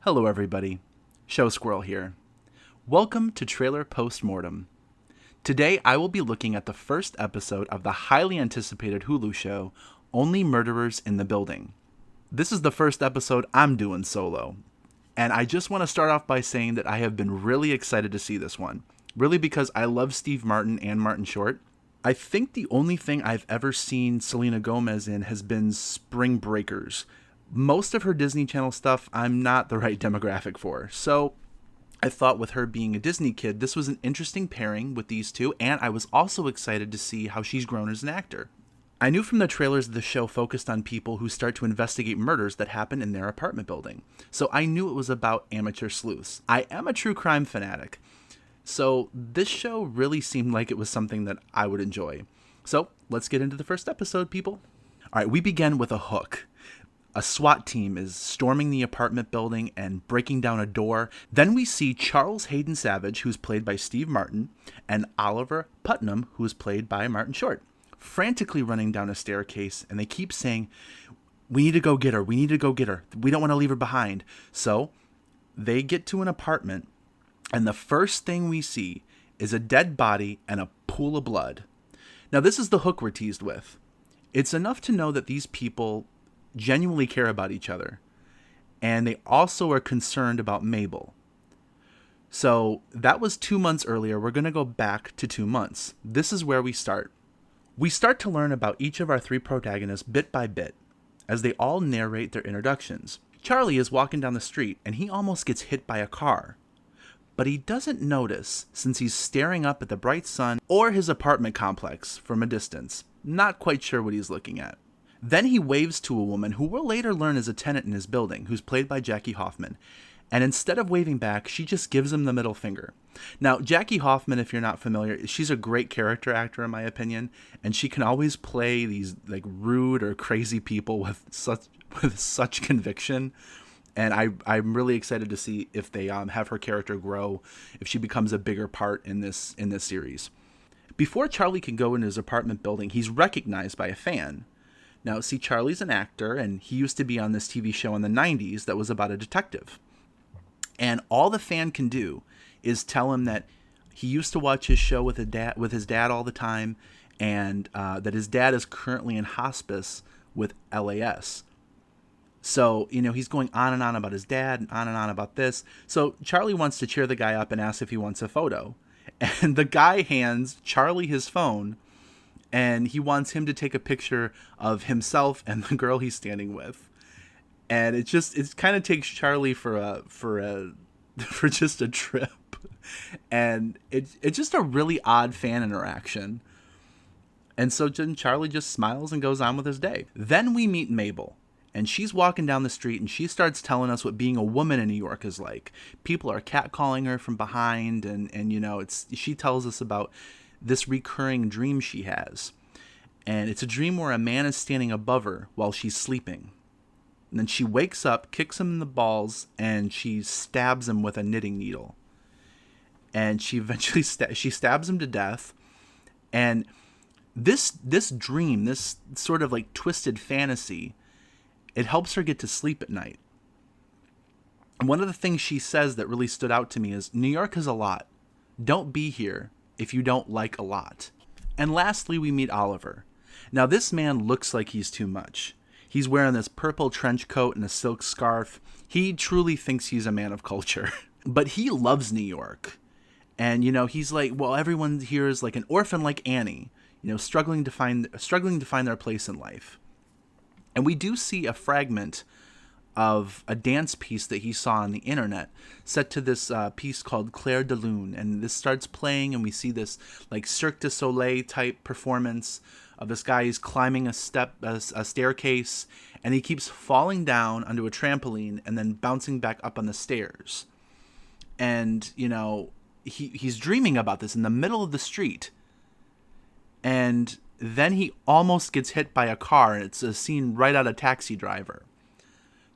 Hello everybody, Show Squirrell here. Welcome to Trailer Postmortem. Today I will be looking at the first episode of the highly anticipated Hulu show, Only Murderers in the Building. This is the first episode I'm doing solo, and I just want to start off by saying that I have been really excited to see this one. Really because I love Steve Martin and Martin Short. I think the only thing I've ever seen Selena Gomez in has been Spring Breakers. Most of her Disney Channel stuff I'm not the right demographic for, so I thought with her being a Disney kid, this was an interesting pairing with these two, and I was also excited to see how she's grown as an actor. I knew from the trailers that the show focused on people who start to investigate murders that happen in their apartment building, so I knew it was about amateur sleuths. I am a true crime fanatic, so this show really seemed like it was something that I would enjoy. So let's get into the first episode, people. Alright, we begin with a hook. A SWAT team is storming the apartment building and breaking down a door. Then we see Charles Hayden Savage, who's played by Steve Martin, and Oliver Putnam, who is played by Martin Short, frantically running down a staircase, and they keep saying, "We need to go get her, we need to go get her, we don't want to leave her behind." So they get to an apartment, and the first thing we see is a dead body and a pool of blood. Now this is the hook we're teased with. It's enough to know that these people genuinely care about each other, and they also are concerned about Mabel. So that was 2 months earlier. We're going to go back to 2 months. This is where we start. We start to learn about each of our three protagonists bit by bit as they all narrate their introductions. Charlie is walking down the street and he almost gets hit by a car, but he doesn't notice since he's staring up at the bright sun or his apartment complex from a distance, not quite sure what he's looking at. Then he waves to a woman who we'll later learn is a tenant in his building, who's played by Jackie Hoffman. And instead of waving back, she just gives him the middle finger. Now, Jackie Hoffman, if you're not familiar, she's a great character actor in my opinion, and she can always play these like rude or crazy people with such conviction. And I'm really excited to see if they have her character grow, if she becomes a bigger part in this series. Before Charlie can go into his apartment building, he's recognized by a fan. Now, see, Charlie's an actor, and he used to be on this TV show in the 90s that was about a detective. And all the fan can do is tell him that he used to watch his show with his dad all the time, and that his dad is currently in hospice with LAS. So, he's going on and on about his dad and on about this. So Charlie wants to cheer the guy up and asks if he wants a photo. And the guy hands Charlie his phone, and he wants him to take a picture of himself and the girl he's standing with. And it kind of takes Charlie for just a trip. And it's just a really odd fan interaction. And so then Charlie just smiles and goes on with his day. Then we meet Mabel, and she's walking down the street and she starts telling us what being a woman in New York is like. People are catcalling her from behind, and she tells us about this recurring dream she has. And it's a dream where a man is standing above her while she's sleeping. And then she wakes up, kicks him in the balls, and she stabs him with a knitting needle. And she eventually she stabs him to death. And this dream, this sort of like twisted fantasy, it helps her get to sleep at night. And one of the things she says that really stood out to me is, New York is a lot. Don't be here if you don't like a lot. And lastly, we meet Oliver. Now, this man looks like he's too much. He's wearing this purple trench coat and a silk scarf. He truly thinks he's a man of culture. But he loves New York. And, he's like, well, everyone here is like an orphan like Annie, struggling to find their place in life. And we do see a fragment of a dance piece that he saw on the internet set to this piece called Clair de Lune. And this starts playing, and we see this like Cirque du Soleil type performance of this guy. He's climbing a staircase, and he keeps falling down onto a trampoline and then bouncing back up on the stairs. And, he's dreaming about this in the middle of the street. And then he almost gets hit by a car, and it's a scene right out of Taxi Driver.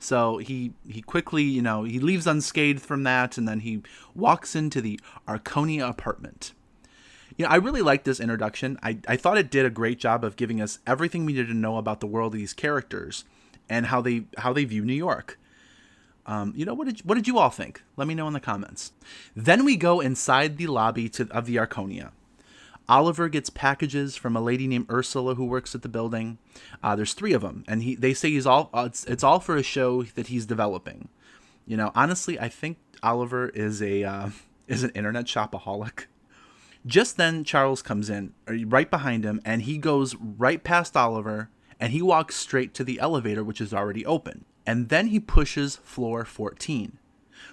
So he quickly, he leaves unscathed from that, and then he walks into the Arconia apartment. I really liked this introduction. I thought it did a great job of giving us everything we needed to know about the world of these characters and how they view New York. What did you all think? Let me know in the comments. Then we go inside the lobby of the Arconia. Oliver gets packages from a lady named Ursula who works at the building. There's 3 of them, and they say it's all for a show that he's developing. Honestly, I think Oliver is an internet shopaholic. Just then, Charles comes in right behind him, and he goes right past Oliver, and he walks straight to the elevator, which is already open. And then he pushes floor 14,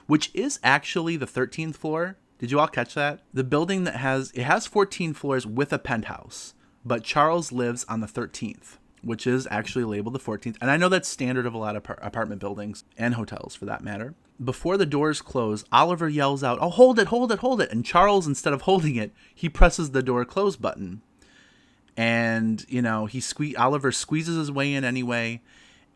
which is actually the 13th floor. Did you all catch that? The building has 14 floors with a penthouse, but Charles lives on the 13th, which is actually labeled the 14th. And I know that's standard of a lot of apartment buildings and hotels for that matter. Before the doors close, Oliver yells out, "Oh, hold it, hold it, hold it." And Charles, instead of holding it, he presses the door close button. And, Oliver squeezes his way in anyway.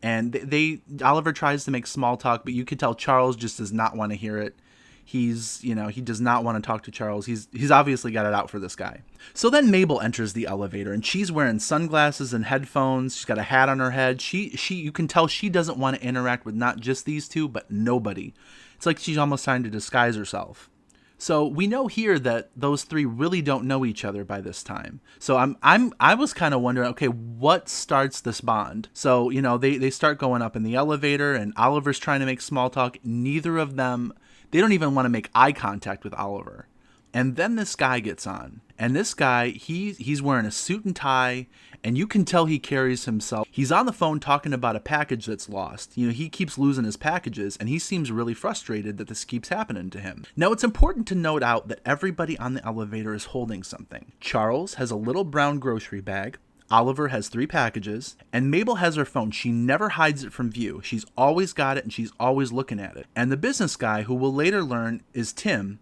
And Oliver tries to make small talk, but you could tell Charles just does not want to hear it. He does not want to talk to Charles. He's obviously got it out for this guy. So then Mabel enters the elevator, and she's wearing sunglasses and headphones. She's got a hat on her head. You can tell she doesn't want to interact with not just these 2, but nobody. It's like she's almost trying to disguise herself. So we know here that those 3 really don't know each other by this time. So I was kind of wondering, okay, what starts this bond? So, they start going up in the elevator, and Oliver's trying to make small talk. Neither of them, they don't even want to make eye contact with Oliver. And then this guy gets on. And this guy, he's wearing a suit and tie, and you can tell he carries himself. He's on the phone talking about a package that's lost. He keeps losing his packages, and he seems really frustrated that this keeps happening to him. Now, it's important to note out that everybody on the elevator is holding something. Charles has a little brown grocery bag. Oliver has 3 packages, and Mabel has her phone. She never hides it from view. She's always got it, and she's always looking at it. And the business guy, who we'll later learn is Tim,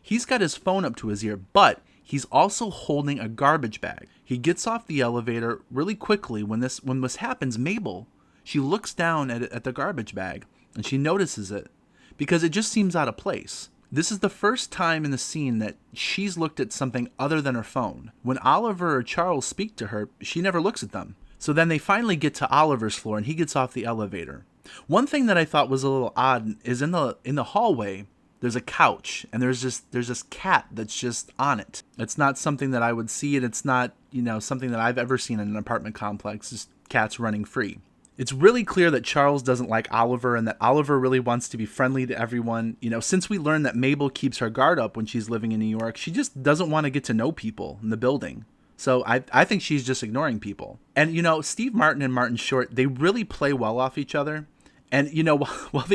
he's got his phone up to his ear, but he's also holding a garbage bag. He gets off the elevator really quickly. When this happens, Mabel, she looks down at the garbage bag, and she notices it because it just seems out of place. This is the first time in the scene that she's looked at something other than her phone. When Oliver or Charles speak to her, she never looks at them. So then they finally get to Oliver's floor, and he gets off the elevator. One thing that I thought was a little odd is in the hallway, there's a couch, and there's this cat that's just on it. It's not something that I would see, and it's not something that I've ever seen in an apartment complex, just cats running free. It's really clear that Charles doesn't like Oliver, and that Oliver really wants to be friendly to everyone. Since we learned that Mabel keeps her guard up when she's living in New York, she just doesn't want to get to know people in the building. So I think she's just ignoring people. And, Steve Martin and Martin Short, they really play well off each other. And, well,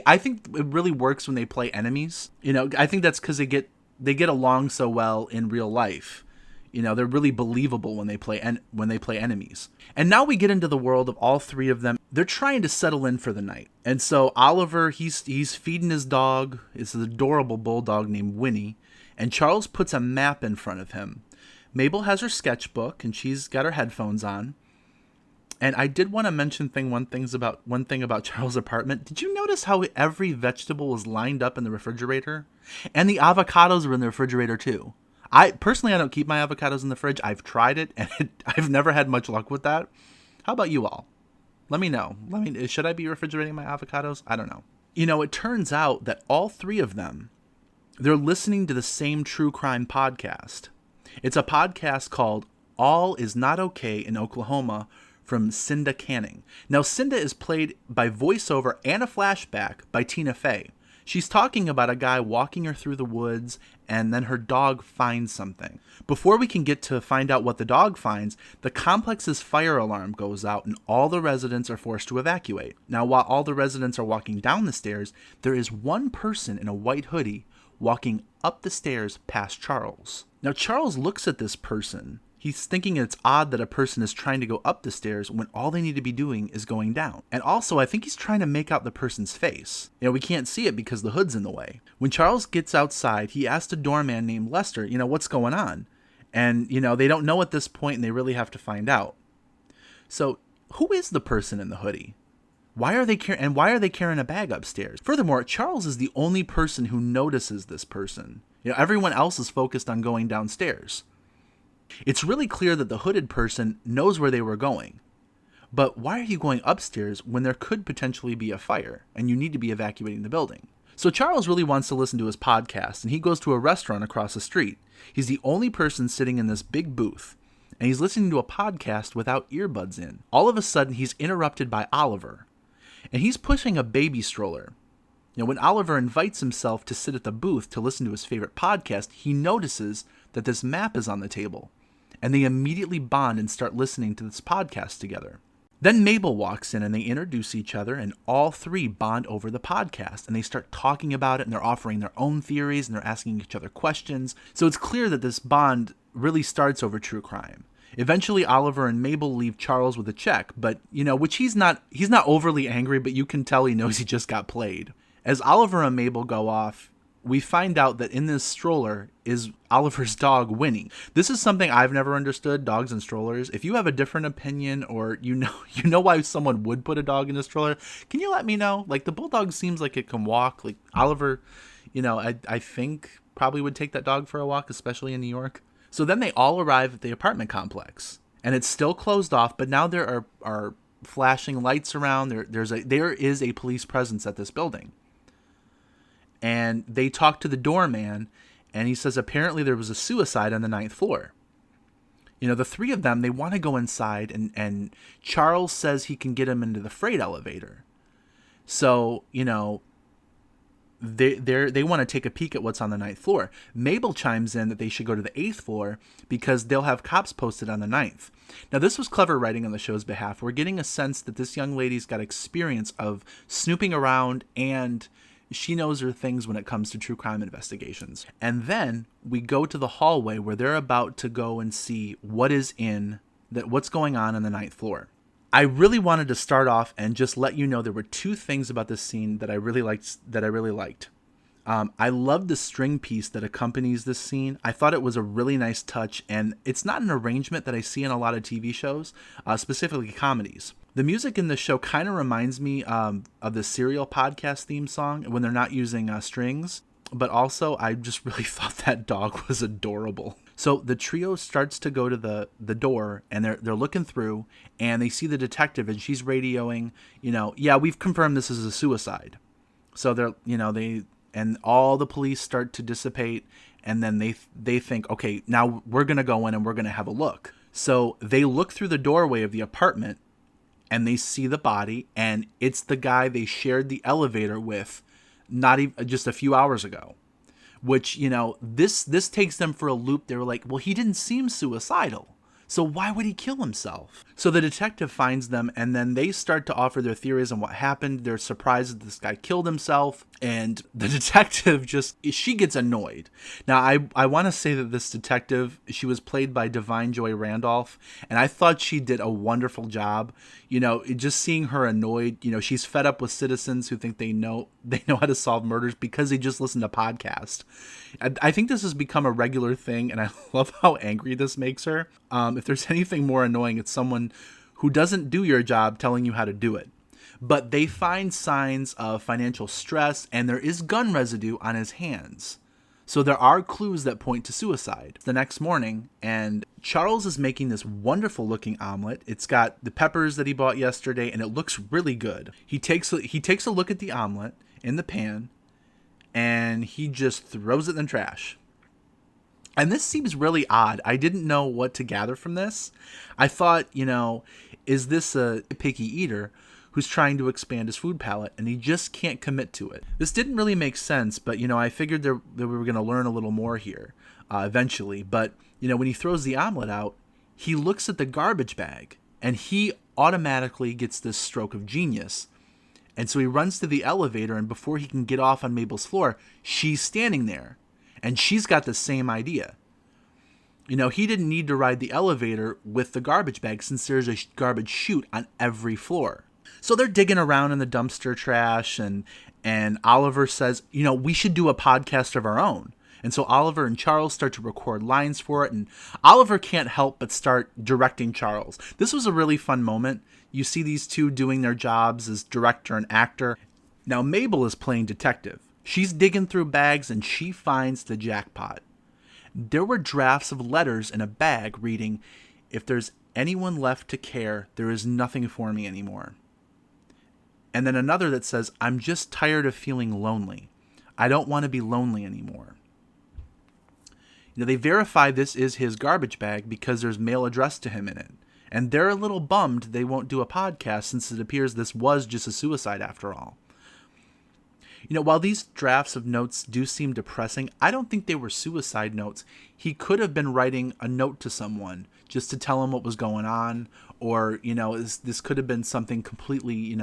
I think it really works when they play enemies. I think that's because they get along so well in real life. They're really believable when they play enemies. And now we get into the world of all 3 of them. They're trying to settle in for the night. And so Oliver, he's feeding his dog. It's an adorable bulldog named Winnie. And Charles puts a map in front of him. Mabel has her sketchbook, and she's got her headphones on. And I did want to mention one thing about Charles' apartment. Did you notice how every vegetable was lined up in the refrigerator? And the avocados were in the refrigerator too. I don't keep my avocados in the fridge. I've tried it, and I've never had much luck with that. How about you all? Let me know. Should I be refrigerating my avocados? I don't know. It turns out that all 3 of them, they're listening to the same true crime podcast. It's a podcast called All Is Not Okay in Oklahoma from Cinda Canning. Now, Cinda is played by voiceover and a flashback by Tina Fey. She's talking about a guy walking her through the woods, and then her dog finds something. Before we can get to find out what the dog finds, the complex's fire alarm goes out, and all the residents are forced to evacuate. Now, while all the residents are walking down the stairs, there is one person in a white hoodie walking up the stairs past Charles. Now, Charles looks at this person. He's thinking it's odd that a person is trying to go up the stairs when all they need to be doing is going down. And also, I think he's trying to make out the person's face. We can't see it because the hood's in the way. When Charles gets outside, he asks a doorman named Lester, what's going on? And, they don't know at this point, and they really have to find out. So, who is the person in the hoodie? Why are they carrying a bag upstairs? Furthermore, Charles is the only person who notices this person. Everyone else is focused on going downstairs. It's really clear that the hooded person knows where they were going. But why are you going upstairs when there could potentially be a fire and you need to be evacuating the building? So Charles really wants to listen to his podcast, and he goes to a restaurant across the street. He's the only person sitting in this big booth, and he's listening to a podcast without earbuds in. All of a sudden, he's interrupted by Oliver, and he's pushing a baby stroller. When Oliver invites himself to sit at the booth to listen to his favorite podcast, he notices that this map is on the table, and they immediately bond and start listening to this podcast together. Then Mabel walks in and they introduce each other, and all three bond over the podcast, and they start talking about it, and they're offering their own theories and they're asking each other questions. So it's clear that this bond really starts over true crime. Eventually Oliver and Mabel leave Charles with a check, but which he's not overly angry, but you can tell he knows he just got played. As Oliver and Mabel go off, we find out that in this stroller is Oliver's dog, Winnie. This is something I've never understood, dogs and strollers. If you have a different opinion, or you know why someone would put a dog in a stroller, can you let me know? Like, the bulldog seems like it can walk. Like, Oliver, I think probably would take that dog for a walk, especially in New York. So then they all arrive at the apartment complex, and it's still closed off, but now there are flashing lights around. There is a police presence at this building. And they talk to the doorman, and he says apparently there was a suicide on the 9th floor. The three of them, they want to go inside, and Charles says he can get him into the freight elevator. So, they want to take a peek at what's on the 9th floor. Mabel chimes in that they should go to the 8th floor because they'll have cops posted on the 9th. Now, this was clever writing on the show's behalf. We're getting a sense that this young lady's got experience of snooping around, and she knows her things when it comes to true crime investigations. And then we go to the hallway where they're about to go and see what's going on the 9th floor. I really wanted to start off and just let you know there were two things about this scene that I really liked. I love the string piece that accompanies this scene. I thought it was a really nice touch, and it's not an arrangement that I see in a lot of TV shows, specifically comedies. The music in the show kind of reminds me of the Serial podcast theme song when they're not using strings, but also I just really thought that dog was adorable. So the trio starts to go to the door, and they're looking through, and they see the detective, and she's radioing, yeah, we've confirmed this is a suicide. So and all the police start to dissipate, and then they think, okay, now we're going to go in and we're going to have a look. So they look through the doorway of the apartment, and they see the body, and it's the guy they shared the elevator with not even just a few hours ago. Which, this takes them for a loop. They were like, well, he didn't seem suicidal, so why would he kill himself? So the detective finds them, and then they start to offer their theories on what happened. They're surprised that this guy killed himself, and the detective she gets annoyed. Now, I want to say that this detective, she was played by Divine Joy Randolph, and I thought she did a wonderful job. Just seeing her annoyed, she's fed up with citizens who think they know how to solve murders because they just listen to podcasts. I think this has become a regular thing, and I love how angry this makes her. If there's anything more annoying, it's someone who doesn't do your job telling you how to do it. But they find signs of financial stress, and there is gun residue on his hands. So there are clues that point to suicide. The next morning, and Charles is making this wonderful looking omelet. It's got the peppers that he bought yesterday, and it looks really good. He takes a look at the omelet in the pan, and he just throws it in the trash. And this seems really odd. I didn't know what to gather from this. I thought, is this a picky eater who's trying to expand his food palette, and he just can't commit to it? This didn't really make sense, but, I figured that we were going to learn a little more here eventually. But, when he throws the omelet out, he looks at the garbage bag, and he automatically gets this stroke of genius. And so he runs to the elevator, and before he can get off on Mabel's floor, she's standing there. And she's got the same idea. He didn't need to ride the elevator with the garbage bag since there's a garbage chute on every floor. So they're digging around in the dumpster trash, and Oliver says, we should do a podcast of our own. And so Oliver and Charles start to record lines for it, and Oliver can't help but start directing Charles. This was a really fun moment. You see these two doing their jobs as director and actor. Now Mabel is playing detective. She's digging through bags, and she finds the jackpot. There were drafts of letters in a bag reading, if there's anyone left to care, there is nothing for me anymore. And then another that says, I'm just tired of feeling lonely. I don't want to be lonely anymore. They verify this is his garbage bag because there's mail addressed to him in it. And they're a little bummed they won't do a podcast since it appears this was just a suicide after all. While these drafts of notes do seem depressing, I don't think they were suicide notes. He could have been writing a note to someone just to tell him what was going on. Or, this could have been something completely,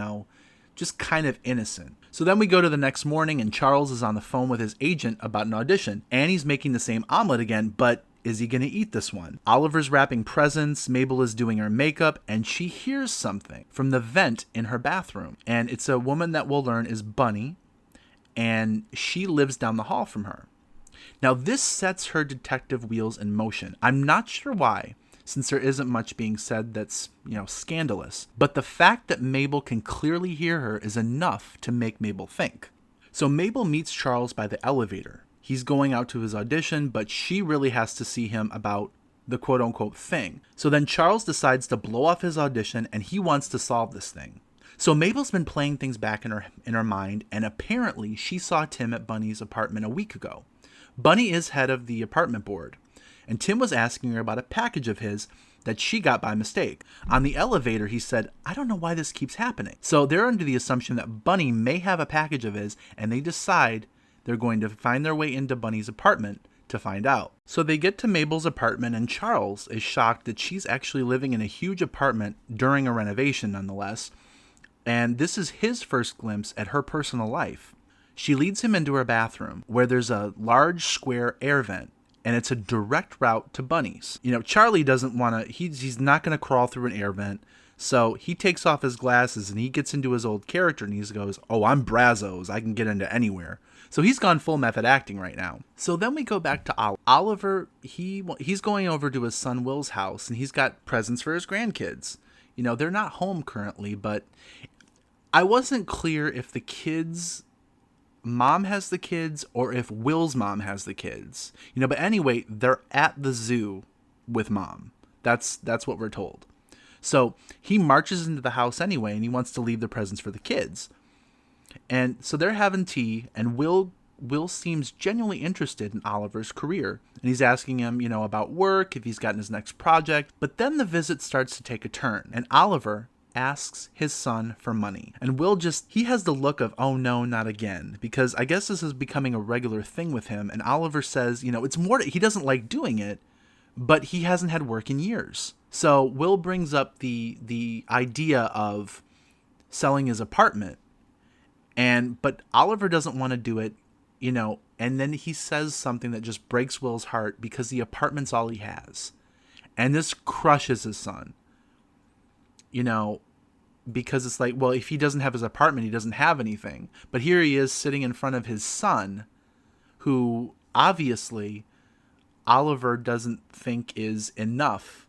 just kind of innocent. So then we go to the next morning and Charles is on the phone with his agent about an audition. Annie's making the same omelet again, but is he going to eat this one? Oliver's wrapping presents, Mabel is doing her makeup, and she hears something from the vent in her bathroom. And it's a woman that we'll learn is Bunny, and she lives down the hall from her. Now this sets her detective wheels in motion. I'm not sure why, since there isn't much being said that's, scandalous. But the fact that Mabel can clearly hear her is enough to make Mabel think. So Mabel meets Charles by the elevator. He's going out to his audition, but she really has to see him about the quote-unquote thing. So then Charles decides to blow off his audition, and he wants to solve this thing. So Mabel's been playing things back in her mind, and apparently she saw Tim at Bunny's apartment a week ago. Bunny is head of the apartment board, and Tim was asking her about a package of his that she got by mistake. On the elevator, he said, I don't know why this keeps happening. So they're under the assumption that Bunny may have a package of his, and they decide they're going to find their way into Bunny's apartment to find out. So they get to Mabel's apartment, and Charles is shocked that she's actually living in a huge apartment during a renovation nonetheless, and this is his first glimpse at her personal life. She leads him into her bathroom, where there's a large square air vent, and it's a direct route to Bunny's. Charlie doesn't want to, he's not going to crawl through an air vent, so he takes off his glasses and he gets into his old character and he goes, oh, I'm Brazos, I can get into anywhere. So he's gone full method acting right now. So then we go back to Oliver. He's going over to his son Will's house, and he's got presents for his grandkids. They're not home currently, but I wasn't clear if the kids' mom has the kids or if Will's mom has the kids. But anyway, they're at the zoo with mom. That's what we're told. So he marches into the house anyway, and he wants to leave the presents for the kids. And so they're having tea, and Will seems genuinely interested in Oliver's career. And he's asking him, about work, if he's gotten his next project. But then the visit starts to take a turn, and Oliver asks his son for money. And Will he has the look of, oh no, not again. Because I guess this is becoming a regular thing with him. And Oliver says, it's more, he doesn't like doing it, but he hasn't had work in years. So Will brings up the idea of selling his apartment. But Oliver doesn't want to do it, and then he says something that just breaks Will's heart because the apartment's all he has. And this crushes his son, because it's like, well, if he doesn't have his apartment, he doesn't have anything. But here he is sitting in front of his son, who obviously Oliver doesn't think is enough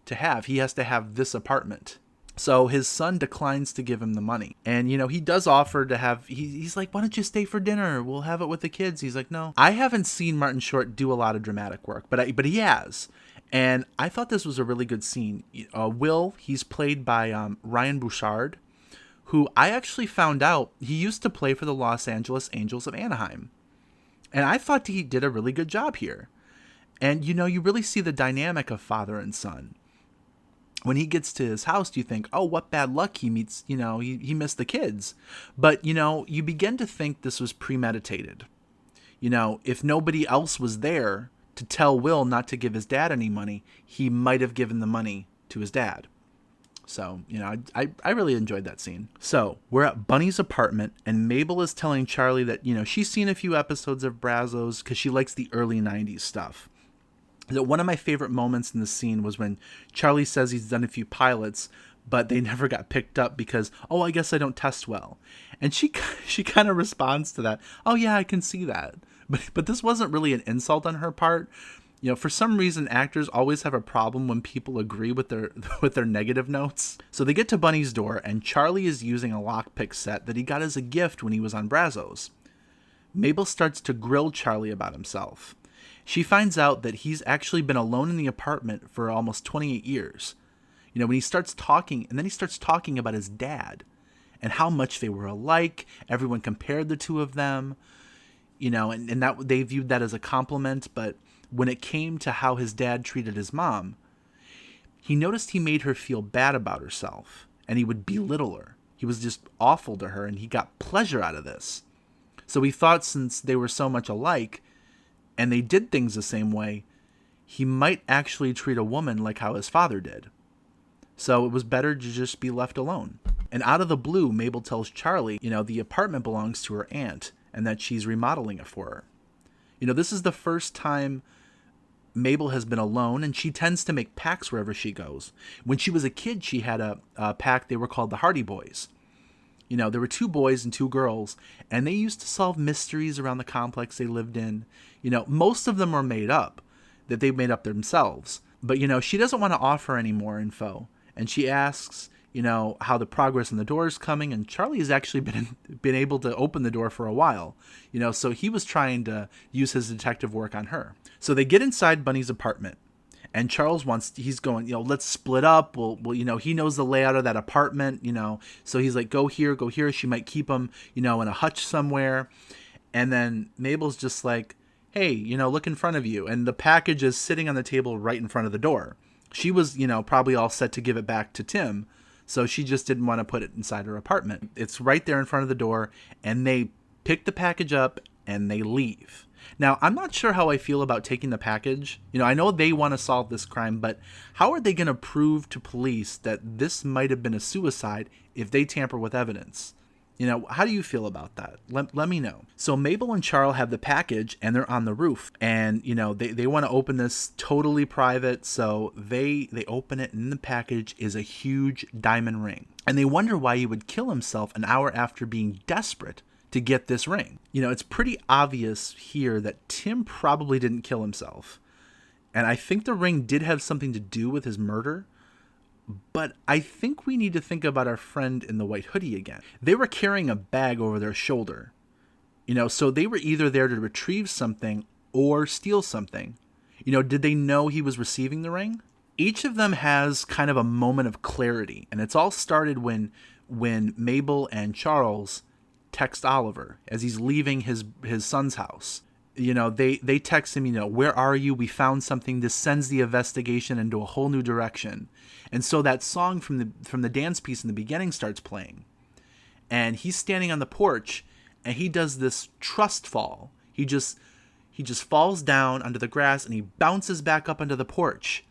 to have. He has to have this apartment. So his son declines to give him the money. And, he does offer to have, he's like, why don't you stay for dinner? We'll have it with the kids. He's like, no. I haven't seen Martin Short do a lot of dramatic work, but he has. And I thought this was a really good scene. Will, he's played by Ryan Bouchard, who I actually found out he used to play for the Los Angeles Angels of Anaheim. And I thought he did a really good job here. And, you really see the dynamic of father and son. When he gets to his house, you think, oh, what bad luck he meets, he missed the kids. But, you begin to think this was premeditated. If nobody else was there to tell Will not to give his dad any money, he might have given the money to his dad. So, I really enjoyed that scene. So, we're at Bunny's apartment, and Mabel is telling Charlie that, she's seen a few episodes of Brazos because she likes the early 90s stuff. That one of my favorite moments in the scene was when Charlie says he's done a few pilots, but they never got picked up because, oh, I guess I don't test well. And she kind of responds to that. Oh, yeah, I can see that. But this wasn't really an insult on her part. For some reason, actors always have a problem when people agree with their negative notes. So they get to Bunny's door, and Charlie is using a lockpick set that he got as a gift when he was on Brazos. Mabel starts to grill Charlie about himself. She finds out that he's actually been alone in the apartment for almost 28 years. When he starts talking, and then he starts talking about his dad and how much they were alike. Everyone compared the two of them, and that they viewed that as a compliment. But when it came to how his dad treated his mom, he noticed he made her feel bad about herself, and he would belittle her. He was just awful to her, and he got pleasure out of this. So he thought, since they were so much alike and they did things the same way, he might actually treat a woman like how his father did. So it was better to just be left alone. And out of the blue, Mabel tells Charlie, the apartment belongs to her aunt and that she's remodeling it for her. This is the first time Mabel has been alone, and she tends to make packs wherever she goes. When she was a kid, she had a pack. They were called the Hardy Boys. There were 2 boys and 2 girls, and they used to solve mysteries around the complex they lived in. Most of them were made up, that they made up themselves. But, she doesn't want to offer any more info. And she asks, how the progress in the door is coming. And Charlie has actually been able to open the door for a while. So he was trying to use his detective work on her. So they get inside Bunny's apartment. And Charles he's going, let's split up. Well, he knows the layout of that apartment, so he's like, go here. She might keep him, in a hutch somewhere. And then Mabel's just like, hey, look in front of you. And the package is sitting on the table right in front of the door. She was, probably all set to give it back to Tim. So she just didn't want to put it inside her apartment. It's right there in front of the door. And they pick the package up and they leave. Now, I'm not sure how I feel about taking the package. I know they want to solve this crime, but how are they going to prove to police that this might have been a suicide if they tamper with evidence? How do you feel about that? Let me know. So Mabel and Charles have the package, and they're on the roof. And, they want to open this totally private. So they open it, and in the package is a huge diamond ring. And they wonder why he would kill himself an hour after being desperate to get this ring. It's pretty obvious here that Tim probably didn't kill himself. And I think the ring did have something to do with his murder. But I think we need to think about our friend in the white hoodie again. They were carrying a bag over their shoulder. So they were either there to retrieve something or steal something. Did they know he was receiving the ring? Each of them has kind of a moment of clarity. And it's all started when Mabel and Charles text Oliver as he's leaving his son's house. They text him, where are you? We found something. This sends the investigation into a whole new direction. And so that song from the dance piece in the beginning starts playing. And he's standing on the porch and he does this trust fall. He just falls down onto the grass and he bounces back up onto the porch.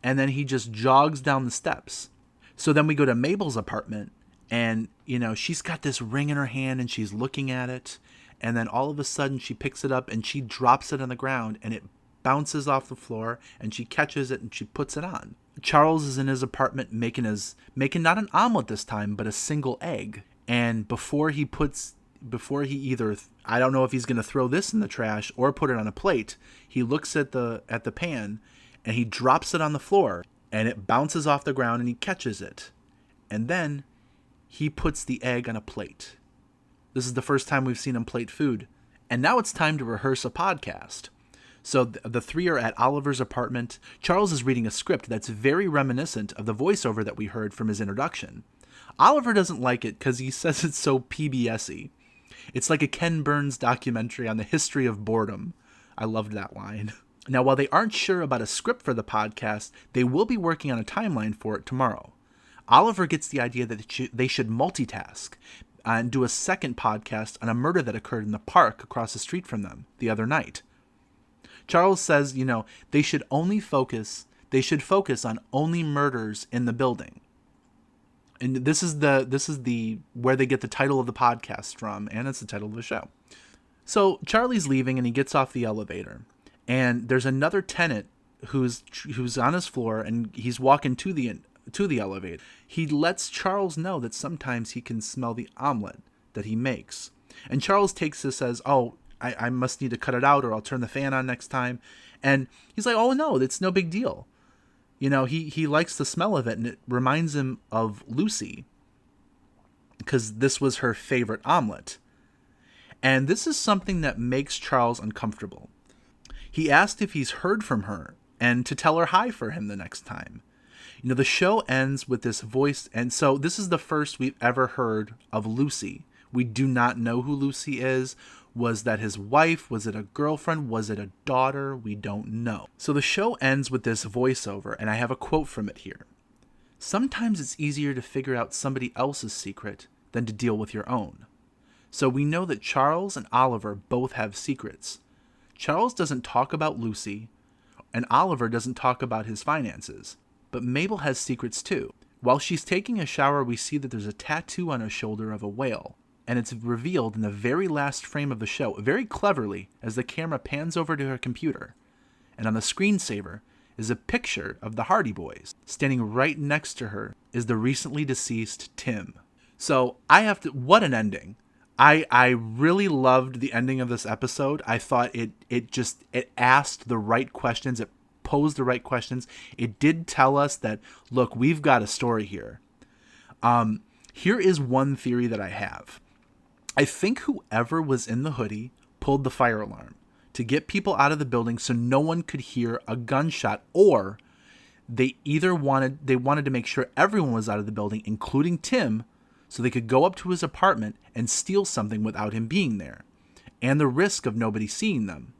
And then he just jogs down the steps. So then we go to Mabel's apartment. And, she's got this ring in her hand and she's looking at it. And then all of a sudden she picks it up and she drops it on the ground and it bounces off the floor and she catches it and she puts it on. Charles is in his apartment making not an omelet this time, but a single egg. And before he either, I don't know if he's going to throw this in the trash or put it on a plate, he looks at the pan and he drops it on the floor and it bounces off the ground and he catches it. And then he puts the egg on a plate. This is the first time we've seen him plate food. And now it's time to rehearse a podcast. So the 3 are at Oliver's apartment. Charles is reading a script that's very reminiscent of the voiceover that we heard from his introduction. Oliver doesn't like it because he says it's so PBS-y. It's like a Ken Burns documentary on the history of boredom. I loved that line. Now, while they aren't sure about a script for the podcast, they will be working on a timeline for it tomorrow. Oliver gets the idea that they should multitask and do a second podcast on a murder that occurred in the park across the street from them the other night. Charles says, they should focus on only murders in the building. And this is where they get the title of the podcast from, and it's the title of the show. So Charlie's leaving and he gets off the elevator. And there's another tenant who's on his floor and he's walking to the elevator. He lets Charles know that sometimes he can smell the omelet that he makes. And Charles takes this as, I must need to cut it out or I'll turn the fan on next time. And he's like, oh no, it's no big deal. He likes the smell of it and it reminds him of Lucy because this was her favorite omelet. And this is something that makes Charles uncomfortable. He asked if he's heard from her and to tell her hi for him the next time. The show ends with this voice, and so this is the first we've ever heard of Lucy. We do not know who Lucy is. Was that his wife? Was it a girlfriend? Was it a daughter? We don't know. So the show ends with this voiceover, and I have a quote from it here. Sometimes it's easier to figure out somebody else's secret than to deal with your own. So we know that Charles and Oliver both have secrets. Charles doesn't talk about Lucy, and Oliver doesn't talk about his finances. But Mabel has secrets too. While she's taking a shower, we see that there's a tattoo on her shoulder of a whale, and it's revealed in the very last frame of the show, very cleverly, as the camera pans over to her computer. And on the screensaver is a picture of the Hardy Boys. Standing right next to her is the recently deceased Tim. So what an ending. I really loved the ending of this episode. I thought it asked the right questions. It posed the right questions. It did tell us that, look, we've got a story here. Here is one theory that I have. I think whoever was in the hoodie pulled the fire alarm to get people out of the building so no one could hear a gunshot, or they wanted to make sure everyone was out of the building, including Tim, so they could go up to his apartment and steal something without him being there, and the risk of nobody seeing them.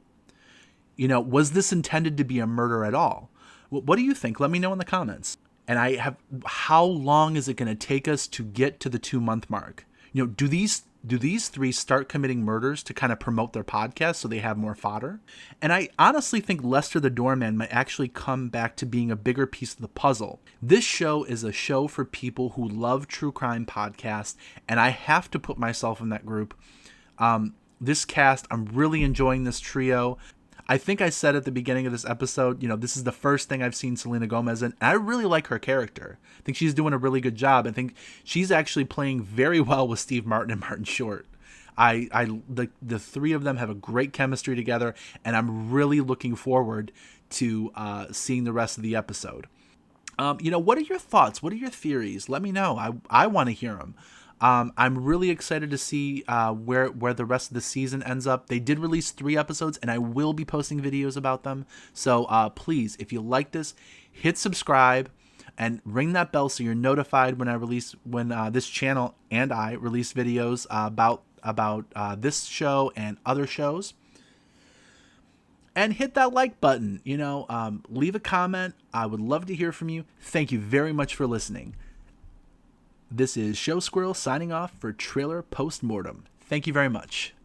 Was this intended to be a murder at all? What do you think? Let me know in the comments. And how long is it going to take us to get to the 2-month mark? Do these three start committing murders to kind of promote their podcast so they have more fodder? And I honestly think Lester the Doorman might actually come back to being a bigger piece of the puzzle. This show is a show for people who love true crime podcasts, and I have to put myself in that group. This cast, I'm really enjoying this trio. I think I said at the beginning of this episode, this is the first thing I've seen Selena Gomez in, and I really like her character. I think she's doing a really good job. I think she's actually playing very well with Steve Martin and Martin Short. The three of them have a great chemistry together, and I'm really looking forward to seeing the rest of the episode. What are your thoughts? What are your theories? Let me know. I want to hear them. I'm really excited to see where the rest of the season ends up. They did release 3 episodes, and I will be posting videos about them. So please, if you like this, hit subscribe and ring that bell so you're notified when this channel and I release videos about this show and other shows. And hit that like button. Leave a comment. I would love to hear from you. Thank you very much for listening. This is Show Squirrel signing off for Trailer Postmortem. Thank you very much.